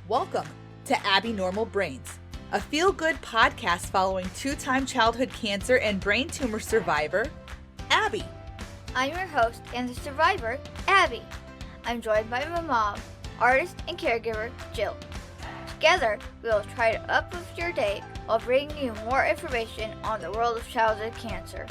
Welcome to Abby Normal Brains, a feel-good podcast following two-time childhood cancer and brain tumor survivor, Abby. I'm your host and the survivor, Abby. I'm joined by my mom, artist and caregiver, Jill. Together, we will try to uplift your day while bringing you more information on the world of childhood cancer.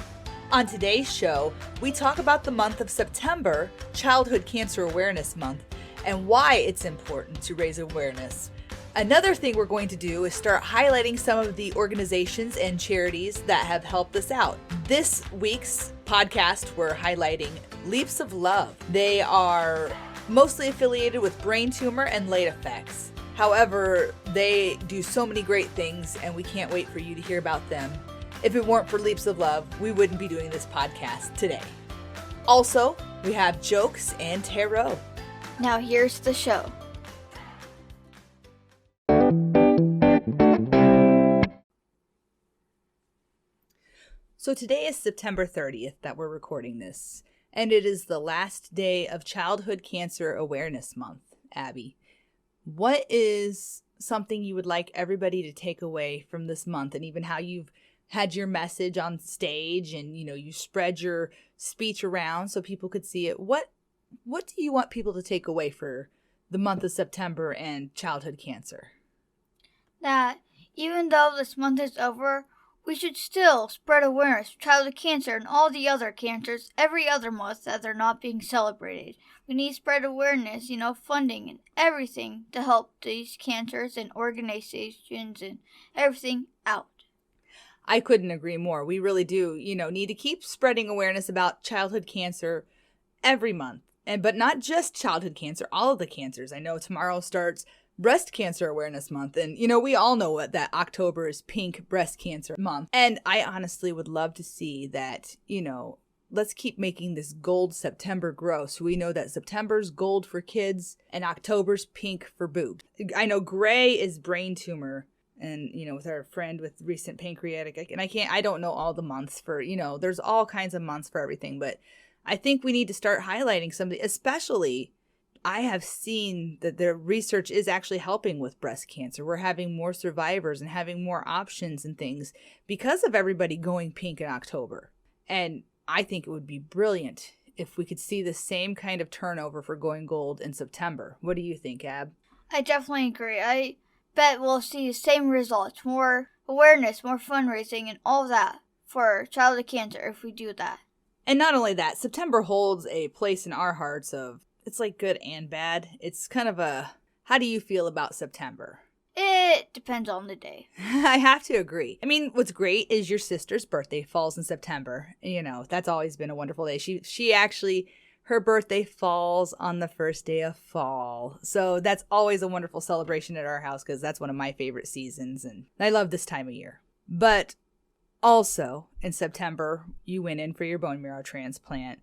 On today's show, we talk about the month of September, Childhood Cancer Awareness Month, and why it's important to raise awareness. Another thing we're going to do is start highlighting some of the organizations and charities that have helped us out. This week's podcast, we're highlighting Leaps of Love. They are mostly affiliated with brain tumor and late effects. However, they do so many great things, and we can't wait for you to hear about them. If it weren't for Leaps of Love, we wouldn't be doing this podcast today. Also, we have jokes and tarot. Now here's the show. So today is September 30th that we're recording this, and it is the last day of Childhood Cancer Awareness Month. Abby, what is something you would like everybody to take away from this month, and even how you've had your message on stage and, you spread your speech around so people could see it? What do you want people to take away for the month of September and childhood cancer? That even though this month is over, we should still spread awareness of childhood cancer and all the other cancers every other month that they're not being celebrated. We need to spread awareness, funding and everything to help these cancers and organizations and everything out. I couldn't agree more. We really do, need to keep spreading awareness about childhood cancer every month. But not just childhood cancer, all of the cancers. I know tomorrow starts Breast Cancer Awareness Month. And, we all know that October is Pink Breast Cancer Month. And I honestly would love to see that, let's keep making this gold September grow. So we know that September's gold for kids and October's pink for boobs. I know gray is brain tumor. And, with our friend with recent pancreatic, and I don't know all the months for, there's all kinds of months for everything. But I think we need to start highlighting some of the, especially I have seen that their research is actually helping with breast cancer. We're having more survivors and having more options and things because of everybody going pink in October. And I think it would be brilliant if we could see the same kind of turnover for going gold in September. What do you think, Ab? I definitely agree. I bet we'll see the same results, more awareness, more fundraising, and all that for childhood cancer if we do that. And not only that, September holds a place in our hearts of, it's like good and bad. It's kind of how do you feel about September? It depends on the day. I have to agree. I mean, what's great is your sister's birthday falls in September. That's always been a wonderful day. She actually, her birthday falls on the first day of fall. So that's always a wonderful celebration at our house because that's one of my favorite seasons. And I love this time of year. But also, in September, you went in for your bone marrow transplant.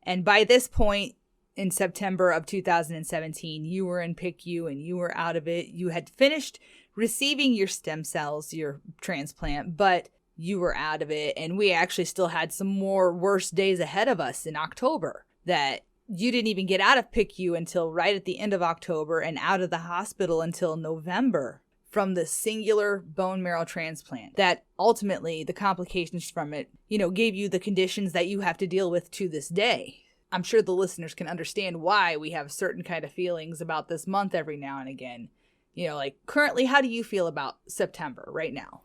And by this point, in September of 2017, you were in PICU and you were out of it. You had finished receiving your stem cells, your transplant, but you were out of it. And we actually still had some more worse days ahead of us in October that you didn't even get out of PICU until right at the end of October and out of the hospital until November. From the singular bone marrow transplant, that ultimately the complications from it, gave you the conditions that you have to deal with to this day. I'm sure the listeners can understand why we have certain kind of feelings about this month every now and again. Like currently, how do you feel about September right now?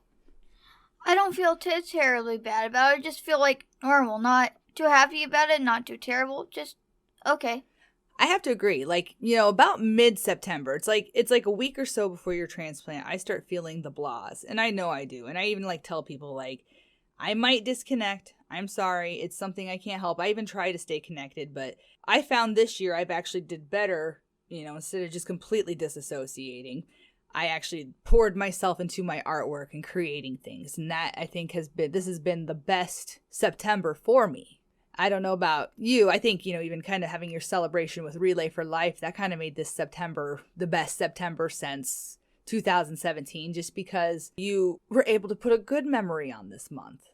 I don't feel terribly bad about it. I just feel like normal, not too happy about it, not too terrible, just okay. I have to agree. About mid-September, it's like a week or so before your transplant, I start feeling the blahs. And I know I do. And I even tell people I might disconnect. I'm sorry. It's something I can't help. I even try to stay connected, but I found this year I've actually did better, instead of just completely disassociating. I actually poured myself into my artwork and creating things. And that I think this has been the best September for me. I don't know about you. I think, even kind of having your celebration with Relay for Life, that kind of made this September the best September since 2017, just because you were able to put a good memory on this month.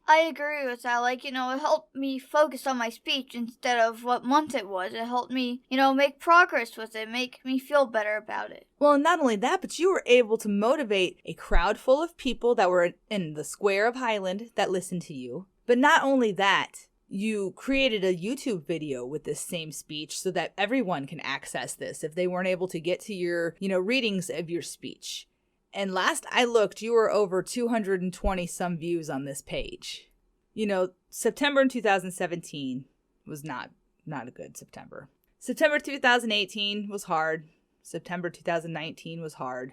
I agree with that. Like, it helped me focus on my speech instead of what month it was. It helped me, make progress with it, make me feel better about it. Well, and not only that, but you were able to motivate a crowd full of people that were in the square of Highland that listened to you. But not only that, you created a YouTube video with this same speech so that everyone can access this if they weren't able to get to your, readings of your speech. And last I looked, you were over 220 some views on this page. September in 2017 was not a good September. September 2018 was hard. September 2019 was hard.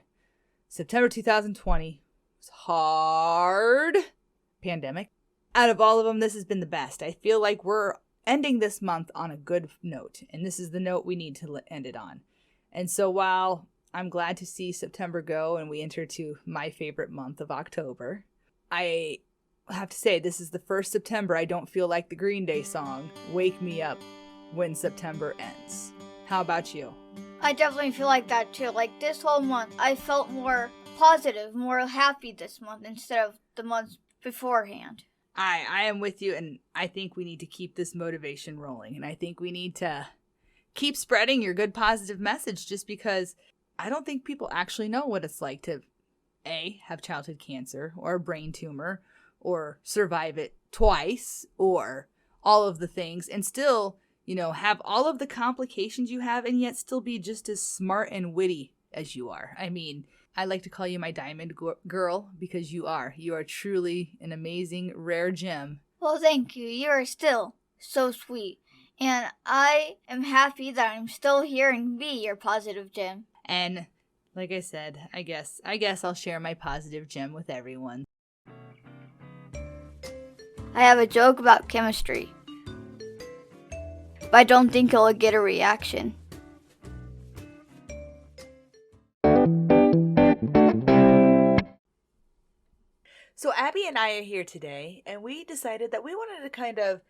September 2020 was hard. Pandemic. Out of all of them, this has been the best. I feel like we're ending this month on a good note, and this is the note we need to end it on. And so while I'm glad to see September go and we enter to my favorite month of October, I have to say this is the first September I don't feel like the Green Day song, Wake Me Up When September Ends. How about you? I definitely feel like that too. Like this whole month, I felt more positive, more happy this month instead of the months beforehand. I am with you, and I think we need to keep this motivation rolling, and I think we need to keep spreading your good positive message, just because I don't think people actually know what it's like to have childhood cancer or a brain tumor or survive it twice or all of the things and still, have all of the complications you have and yet still be just as smart and witty as you are. I mean, I like to call you my diamond girl because you are. You are truly an amazing, rare gem. Well, thank you. You are still so sweet. And I am happy that I'm still here and be your positive gem. And like I said, I guess I'll share my positive gem with everyone. I have a joke about chemistry, but I don't think it'll get a reaction. So Abby and I are here today, and we decided that we wanted to kind of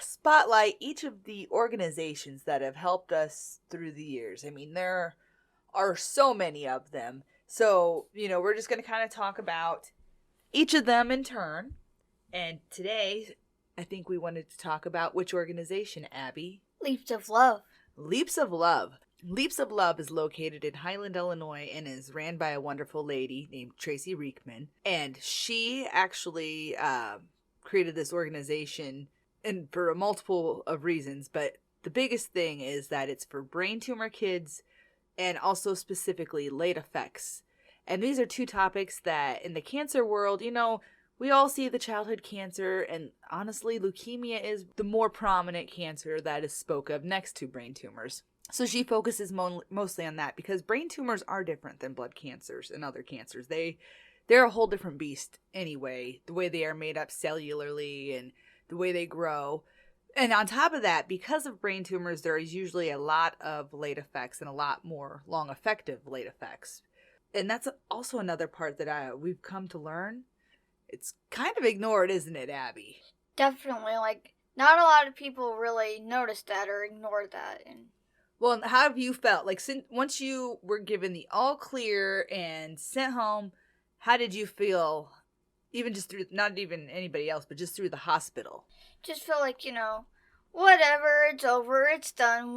spotlight each of the organizations that have helped us through the years. I mean, there are so many of them. So, we're just going to kind of talk about each of them in turn. And today, I think we wanted to talk about which organization, Abby? Leaps of Love. Leaps of Love. Leaps of Love is located in Highland, Illinois, and is ran by a wonderful lady named Tracy Reekman. And she actually created this organization, and for a multiple of reasons, but the biggest thing is that it's for brain tumor kids and also specifically late effects. And these are two topics that in the cancer world, we all see the childhood cancer, and honestly, leukemia is the more prominent cancer that is spoke of next to brain tumors. So she focuses mostly on that because brain tumors are different than blood cancers and other cancers. They're a whole different beast anyway, the way they are made up cellularly and the way they grow. And on top of that, because of brain tumors, there is usually a lot of late effects and a lot more long effective late effects. And that's also another part that we've come to learn. It's kind of ignored, isn't it, Abby? Definitely. Not a lot of people really notice that or ignore that. Well, how have you felt? Once you were given the all clear and sent home, how did you feel? Even just through, not even anybody else, but just through the hospital. Just feel like, whatever, it's over, it's done.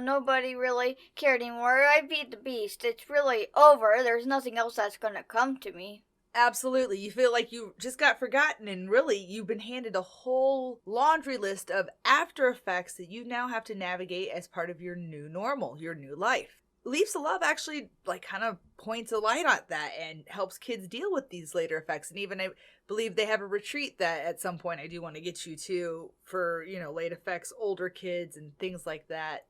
Nobody really cared anymore. I beat the beast. It's really over. There's nothing else that's going to come to me. Absolutely. You feel like you just got forgotten, and really you've been handed a whole laundry list of after effects that you now have to navigate as part of your new normal, your new life. Leaps of Love actually kind of points a light on that and helps kids deal with these later effects. And even I believe they have a retreat that at some point I do want to get you to for, late effects, older kids and things like that.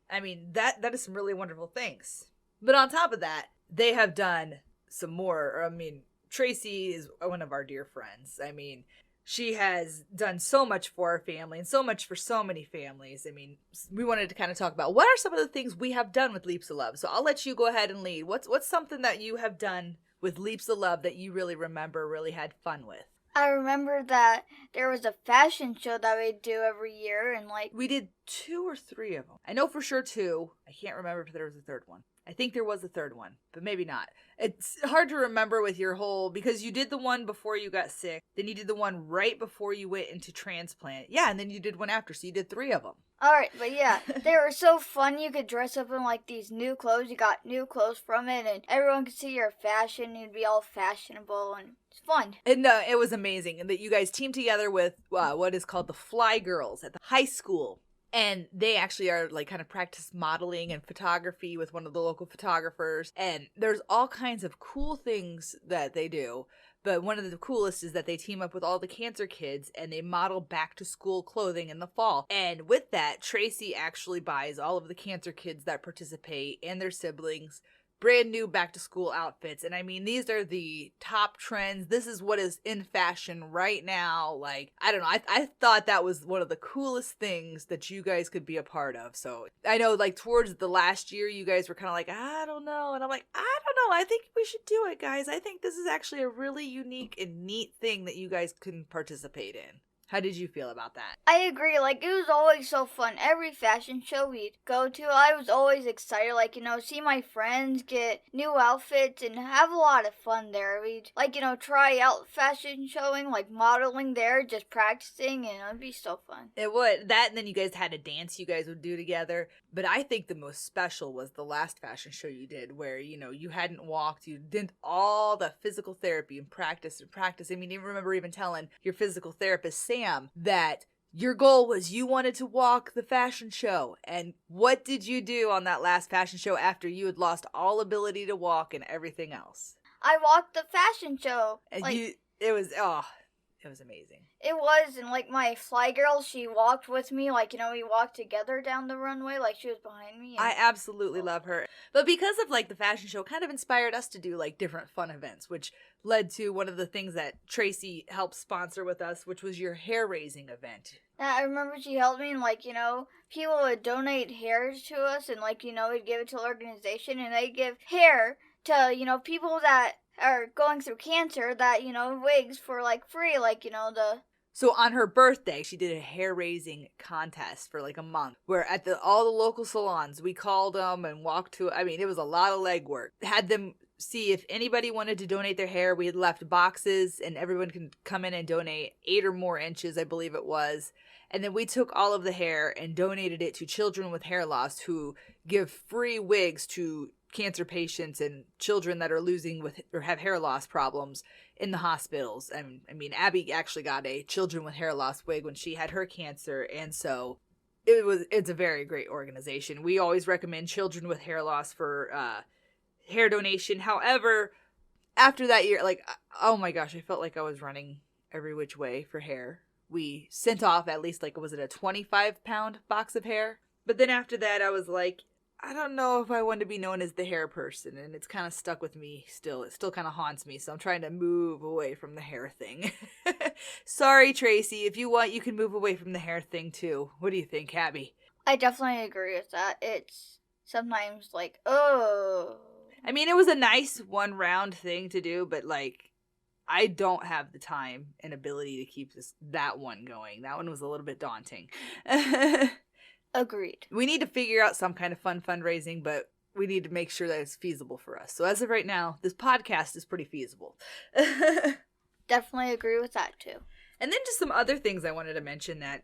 I mean, that is some really wonderful things. But on top of that, they have done some more. I mean, Tracy is one of our dear friends. I mean, she has done so much for our family and so much for so many families. I mean, we wanted to kind of talk about what are some of the things we have done with Leaps of Love. So I'll let you go ahead and lead. What's something that you have done with Leaps of Love that you really remember, really had fun with? I remember that there was a fashion show that we do every year, and we did 2 or 3 of them. I know for sure 2. I can't remember if there was a third one. I think there was a third one, but maybe not. It's hard to remember with your whole, because you did the one before you got sick, then you did the one right before you went into transplant. Yeah, and then you did one after, so you did 3 of them. Alright, but yeah, they were so fun. You could dress up in like these new clothes. You got new clothes from it, and everyone could see your fashion. You'd be all fashionable, and it's fun. And it was amazing. And that you guys teamed together with what is called the Fly Girls at the high school. And they actually are like kind of practice modeling and photography with one of the local photographers. And there's all kinds of cool things that they do. But one of the coolest is that they team up with all the cancer kids and they model back to school clothing in the fall. And with that, Tracy actually buys all of the cancer kids that participate and their siblings brand new back to school outfits. And I mean, these are the top trends. This is what is in fashion right now. Like, I don't know. I thought that was one of the coolest things that you guys could be a part of. So I know like towards the last year, you guys were kind of like, I don't know. And I'm like, I don't know. I think we should do it, guys. I think this is actually a really unique and neat thing that you guys can participate in. How did you feel about that? I agree. Like, it was always so fun. Every fashion show we'd go to, I was always excited. Like, see my friends get new outfits and have a lot of fun there. We'd, like, try out fashion showing, like modeling there, just practicing, and it'd be so fun. It would. That, and then you guys had a dance you guys would do together. But I think the most special was the last fashion show you did where, you hadn't walked. You did all the physical therapy and practice and practice. I mean, you remember even telling your physical therapist, Sam, that your goal was you wanted to walk the fashion show. And what did you do on that last fashion show after you had lost all ability to walk and everything else? I walked the fashion show. And it was amazing. It was, and like my fly girl, she walked with me, like, we walked together down the runway, like she was behind me. I absolutely love her. But because of like the fashion show, kind of inspired us to do like different fun events, which led to one of the things that Tracy helped sponsor with us, which was your hair raising event. I remember she helped me, and like, people would donate hairs to us, and like, we'd give it to the organization, and they give hair to, people that are going through cancer, that, wigs for like free, like, the... So on her birthday, she did a hair-raising contest for like a month where at all the local salons, we called them and walked to, it was a lot of legwork. Had them see if anybody wanted to donate their hair. We had left boxes and everyone can come in and donate 8 or more inches, I believe it was. And then we took all of the hair and donated it to children with hair loss who give free wigs to cancer patients and children that are losing with or have hair loss problems in the hospitals. Abby actually got a children with hair loss wig when she had her cancer, and so it's a very great organization. We always recommend children with hair loss for hair donation. However, after that year, like, oh my gosh, I felt like I was running every which way for hair. We sent off at least, like, was it a 25-pound box of hair? But then after that, I was like, I don't know if I want to be known as the hair person, and it's kind of stuck with me still. It still kind of haunts me, so I'm trying to move away from the hair thing. Sorry, Tracy. If you want, you can move away from the hair thing, too. What do you think, Abby? I definitely agree with that. It's sometimes like, oh. It was a nice one-round thing to do, but, like, I don't have the time and ability to keep that one going. That one was a little bit daunting. Agreed. We need to figure out some kind of fun fundraising, but we need to make sure that it's feasible for us. So as of right now, this podcast is pretty feasible. Definitely agree with that, too. And then just some other things I wanted to mention that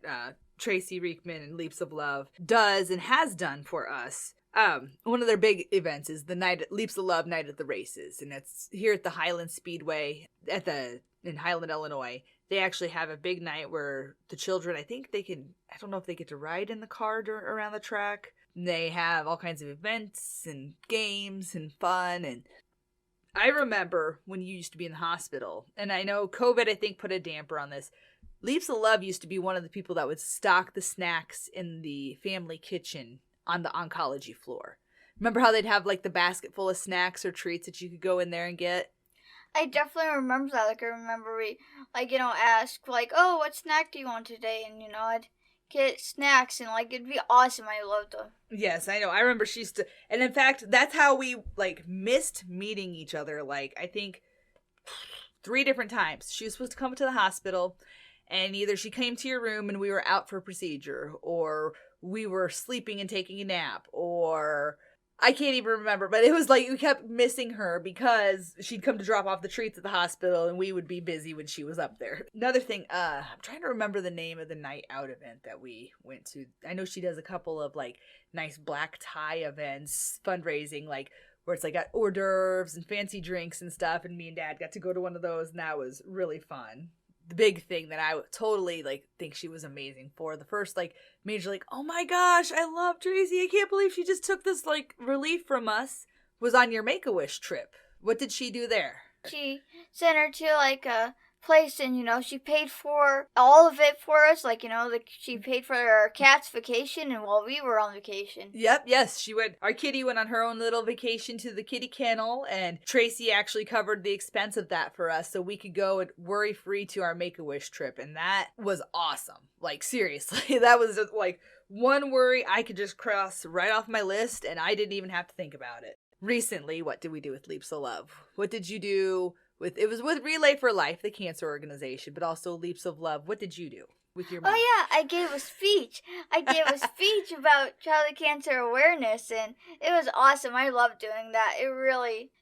Tracy Reekman and Leaps of Love does and has done for us. One of their big events is the Leaps of Love Night at the Races, and it's here at the Highland Speedway in Highland, Illinois. They actually have a big night where the children, I don't know if they get to ride in the car around the track. They have all kinds of events and games and fun. And I remember when you used to be in the hospital, and I know COVID, I think, put a damper on this. Leaps of Love used to be one of the people that would stock the snacks in the family kitchen on the oncology floor. Remember how they'd have like the basket full of snacks or treats that you could go in there and get? I definitely remember that. Like, I remember we, ask, like, oh, what snack do you want today? And, I'd get snacks, and, like, it'd be awesome. I loved them. Yes, I know. I remember she used to, and in fact, that's how we, like, missed meeting each other, like, I think 3 different times. She was supposed to come to the hospital, and either she came to your room and we were out for a procedure, or we were sleeping and taking a nap, or I can't even remember, but it was like we kept missing her because she'd come to drop off the treats at the hospital and we would be busy when she was up there. Another thing, I'm trying to remember the name of the night out event that we went to. I know she does a couple of like nice black tie events, fundraising, like where it's like got hors d'oeuvres and fancy drinks and stuff, and me and Dad got to go to one of those, and that was really fun. The big thing that I totally like think she was amazing for, the first like major like, oh my gosh, I love Tracy, I can't believe she just took this like relief from us, was on your Make-A-Wish trip. What did she do there? She sent her to like a place, and she paid for all of it for us, like she paid for our cat's vacation and while we were on vacation. Yes, our kitty went on her own little vacation to the kitty kennel, and Tracy actually covered the expense of that for us so we could go and worry free to our Make-A-Wish trip, and that was awesome. Like seriously, that was just like one worry I could just cross right off my list and I didn't even have to think about it. Recently, what did we do with Leaps of Love? What did you do? It was with Relay for Life, the cancer organization, but also Leaps of Love. What did you do with your mom? Oh yeah, I gave a speech. I gave a speech about childhood cancer awareness, and it was awesome. I loved doing that. It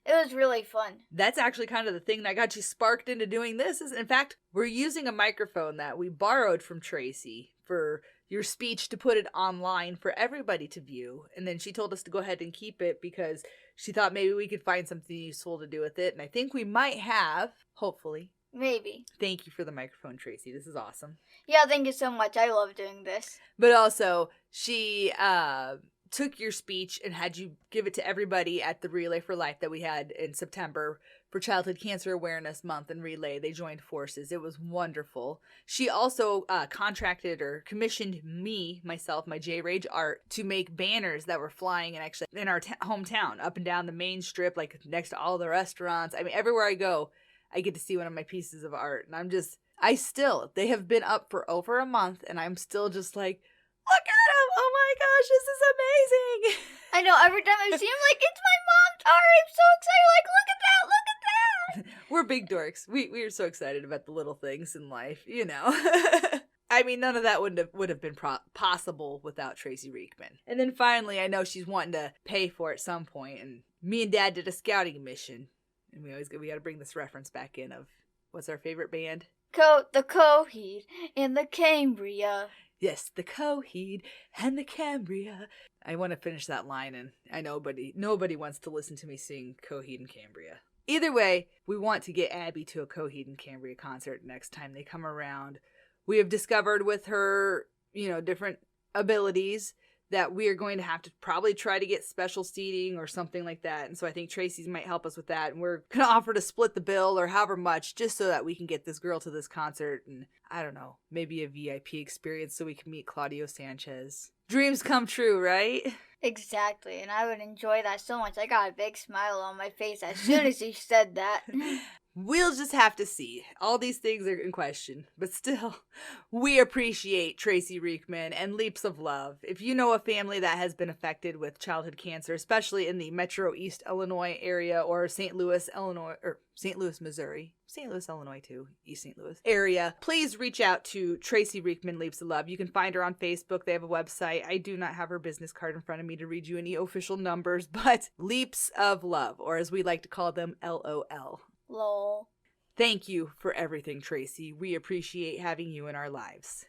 was really fun. That's actually kind of the thing that got you sparked into doing this. In fact, we're using a microphone that we borrowed from Tracy for your speech to put it online for everybody to view. And then she told us to go ahead and keep it because she thought maybe we could find something useful to do with it. And I think we might have, hopefully. Maybe. Thank you for the microphone, Tracy. This is awesome. Yeah, thank you so much. I love doing this. But also, she took your speech and had you give it to everybody at the Relay for Life that we had in September for Childhood Cancer Awareness Month and Relay. They joined forces. It was wonderful. She also contracted or commissioned myself, my J-Rage art, to make banners that were flying and actually in our hometown, up and down the main strip, like next to all the restaurants. I mean, everywhere I go, I get to see one of my pieces of art. And they have been up for over a month, and I'm still just like, look at them! Oh my gosh, this is amazing! I know, every time I see him, like, it's my mom's art! I'm so excited, like, look at that, look at that! We're big dorks. We are so excited about the little things in life, I mean, none of that would have been possible without Tracy Reekman. And then finally, I know she's wanting to pay for it at some point, and me and Dad did a scouting mission. And we got to bring this reference back in of, what's our favorite band? The Coheed and the Cambria. Yes, the Coheed and the Cambria. I want to finish that line, and I know nobody wants to listen to me sing Coheed and Cambria. Either way, we want to get Abby to a Coheed and Cambria concert next time they come around. We have discovered with her, different abilities that we are going to have to probably try to get special seating or something like that. And so I think Tracy's might help us with that. And we're going to offer to split the bill or however much just so that we can get this girl to this concert. And I don't know, maybe a VIP experience so we can meet Claudio Sanchez. Dreams come true, right? Exactly. And I would enjoy that so much. I got a big smile on my face as soon as you said that. We'll just have to see. All these things are in question. But still, we appreciate Tracy Reekman and Leaps of Love. If you know a family that has been affected with childhood cancer, especially in the Metro East Illinois area or St. Louis, Illinois, or St. Louis, Missouri, St. Louis, Illinois too, East St. Louis area, please reach out to Tracy Reekman, Leaps of Love. You can find her on Facebook. They have a website. I do not have her business card in front of me to read you any official numbers, but Leaps of Love, or as we like to call them, LOL. Lol. Thank you for everything, Tracy. We appreciate having you in our lives.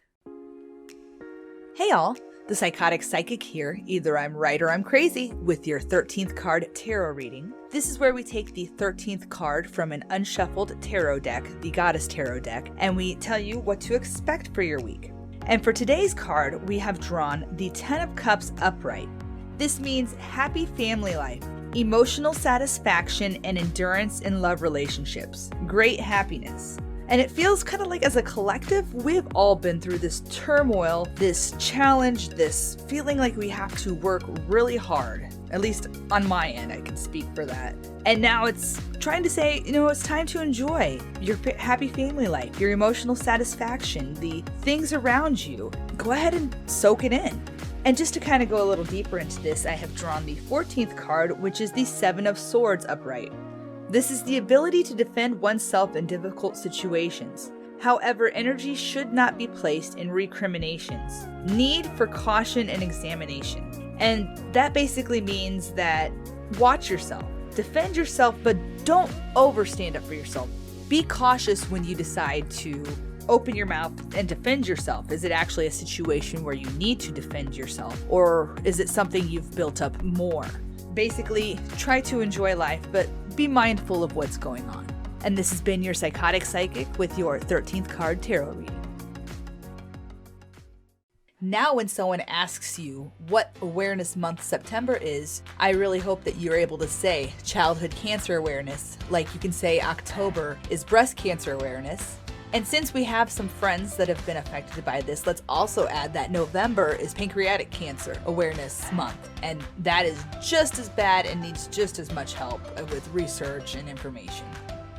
Hey all, the Psychotic Psychic here. Either I'm right or I'm crazy with your 13th card tarot reading. This is where we take the 13th card from an unshuffled tarot deck, the Goddess Tarot deck, and we tell you what to expect for your week. And for today's card, we have drawn the 10 of Cups upright. This means happy family life, emotional satisfaction and endurance in love relationships, great happiness. And it feels kind of like as a collective, we've all been through this turmoil, this challenge, this feeling like we have to work really hard. At least on my end, I can speak for that. And now it's trying to say, it's time to enjoy your happy family life, your emotional satisfaction, the things around you. Go ahead and soak it in. And just to kind of go a little deeper into this, I have drawn the 14th card, which is the 7 of Swords upright. This is the ability to defend oneself in difficult situations. However, energy should not be placed in recriminations. Need for caution and examination. And that basically means that watch yourself, defend yourself, but don't overstand up for yourself. Be cautious when you decide to open your mouth and defend yourself. Is it actually a situation where you need to defend yourself? Or is it something you've built up more? Basically, try to enjoy life, but be mindful of what's going on. And this has been your Psychotic Psychic with your 13th card tarot reading. Now when someone asks you what Awareness Month September is, I really hope that you're able to say Childhood Cancer Awareness, like you can say October is Breast Cancer Awareness. And since we have some friends that have been affected by this, let's also add that November is Pancreatic Cancer Awareness Month. And that is just as bad and needs just as much help with research and information.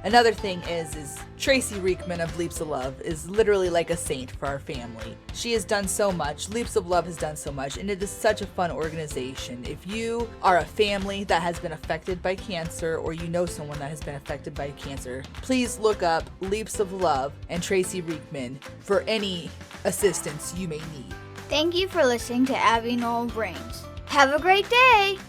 Another thing is Tracy Reekman of Leaps of Love is literally like a saint for our family. She has done so much. Leaps of Love has done so much, and it is such a fun organization. If you are a family that has been affected by cancer, or you know someone that has been affected by cancer, please look up Leaps of Love and Tracy Reekman for any assistance you may need. Thank you for listening to Abby Noel Brains. Have a great day!